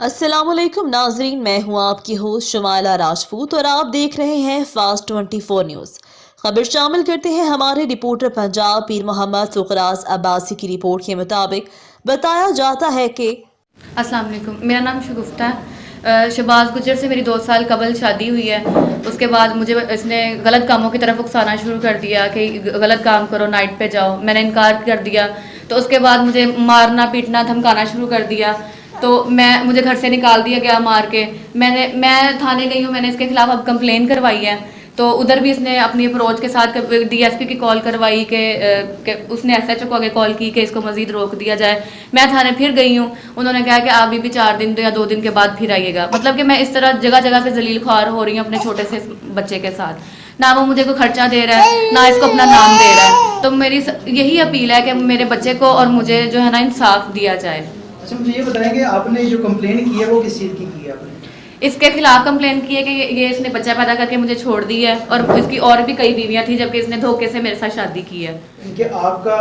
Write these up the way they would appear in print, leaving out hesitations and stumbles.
अस्सलाम वालेकुम नाजरीन, मैं हूं आपकी होस्ट शमाला राजपूत और आप देख रहे हैं फास्ट 24 न्यूज़। खबर शामिल करते हैं हमारे रिपोर्टर पंजाब पीर मोहम्मद फुकराज अब्बासी की रिपोर्ट के मुताबिक बताया जाता है कि अस्सलाम वालेकुम, मेरा नाम शगुफ्ता है। शहबाज गुजर से मेरी 2 साल कबल शादी हुई है। उसके बाद मुझे इसने गलत कामों की तरफ उकसाना शुरू कर दिया कि गलत काम करो, नाइट पे जाओ। मैंने इनकार कर दिया तो उसके बाद मुझे मारना पीटना धमकाना शुरू कर दिया। तो मुझे घर से निकाल दिया गया मार के। मैं थाने गई हूँ, मैंने इसके खिलाफ अब कंप्लेन करवाई है। तो उधर भी इसने अपनी अप्रोच के साथ डीएसपी की कॉल करवाई कि उसने एसएचओ को आगे कॉल की कि इसको मजीद रोक दिया जाए। मैं थाने फिर गई हूँ, उन्होंने कहा कि आप भी 4 दिन या 2 दिन के बाद फिर आइएगा। मतलब कि मैं इस तरह जगह जगह पे जलील ख्वार हो रही हूँ अपने छोटे से बच्चे के साथ। ना वो मुझे कोई खर्चा दे रहा है, ना इसको अपना नाम दे रहा है। तो मेरी यही अपील है कि मेरे बच्चे को और मुझे जो है ना इंसाफ दिया जाए। अच्छा, मुझे ये बताएं कि आपने जो कंप्लेन की है वो किस चीज़ की है आपने? इसके खिलाफ कंप्लेन की है कि ये इसने बच्चा पैदा करके मुझे छोड़ दी है और इसकी और भी कई बीवियां थी, जबकि इसने धोखे से मेरे साथ शादी की है। कि आपका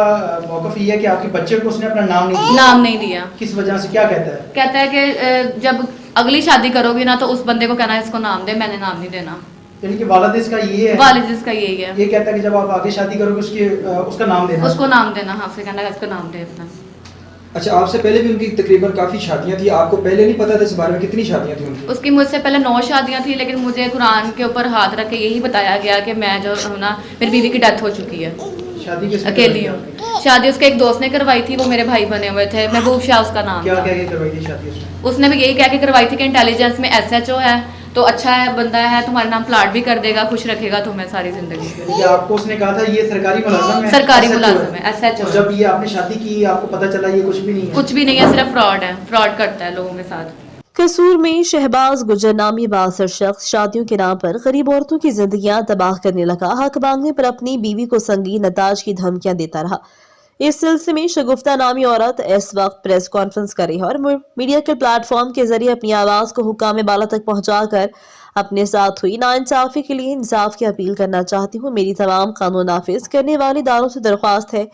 मौक़िफ़ ये है कि आपके बच्चे को उसने अपना नाम नहीं दिया। किस वजह से, क्या कहता है? कहता है कि जब अगली शादी करोगी ना तो उस बंदे को कहना इसको नाम दे, मैंने नाम नहीं देना। यानी कि वालिद इसका ये है? वालिद इसका यही है। ये कहता है कि जब आप आगे शादी करोगे उसका नाम देना। उसको नाम देना, हाँ, से कहना इसको नाम दे अपना। अच्छा, आपसे पहले भी उनकी तकरीबन काफ़ी शादियां थी, आपको पहले नहीं पता था इस बारे में? कितनी शादियां थी उनकी? उसकी मुझसे पहले 9 शादियां थी, लेकिन मुझे कुरान के ऊपर हाथ रख के यही बताया गया कि मैं जो हूँ ना, मेरी बीवी की डेथ हो चुकी है। शादी किसने अकेली हूँ। शादी उसके एक दोस्त ने करवाई थी, वो मेरे भाई बने हुए थे, महबूब शाह उसका नाम क्या था। क्या करवाई थी शादी उसने भी यही कह के करवाई थी कि इंटेलिजेंस में एसएचओ है तो अच्छा है, बंदा है, तुम्हारे नाम प्लाट भी कर देगा, खुश रखेगा तुम्हें सारी जिंदगी। ये आपको उसने कहा था ये सरकारी मुलाजिम है? सरकारी मुलाजिम है, एसएचओ। जब ये आपने शादी की आपको पता चला ये कुछ भी नहीं है? कुछ भी नहीं है, सिर्फ फ्रॉड है, फ्रॉड करता है लोगों के साथ। कसूर में शहबाज गुजर नामी बासर शख्स शादियों के नाम पर गरीब औरतों की जिंदगियां तबाह करने लगा। हक मांगने पर अपनी बीवी को संगीन नताज की धमकियां देता रहा। इस सिलसिले में शगुफ्ता नामी औरत इस वक्त प्रेस कॉन्फ्रेंस कर रही है और मीडिया के प्लेटफॉर्म के जरिए अपनी आवाज को हुक्काम बाला तक पहुंचाकर अपने साथ हुई नाइंसाफी के लिए इंसाफ की अपील करना चाहती हूँ। मेरी तमाम कानून नाफिज करने वाले इदारों से दरख्वास्त है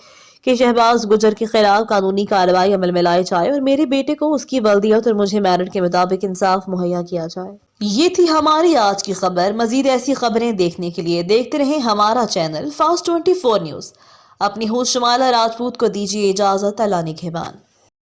कि शहबाज गुजर के खिलाफ कानूनी कार्रवाई अमल में लाई जाए और मेरे बेटे को उसकी वल्दियत और मुझे मेरिट के मुताबिक इंसाफ मुहैया किया जाए। ये थी हमारी आज की खबर। मजीद ऐसी खबरें देखने के लिए देखते रहें हमारा चैनल फास्ट 24 न्यूज़। अपनी होस्ट शमाला राजपूत को दीजिए इजाजत। अल्लाह निगहबान।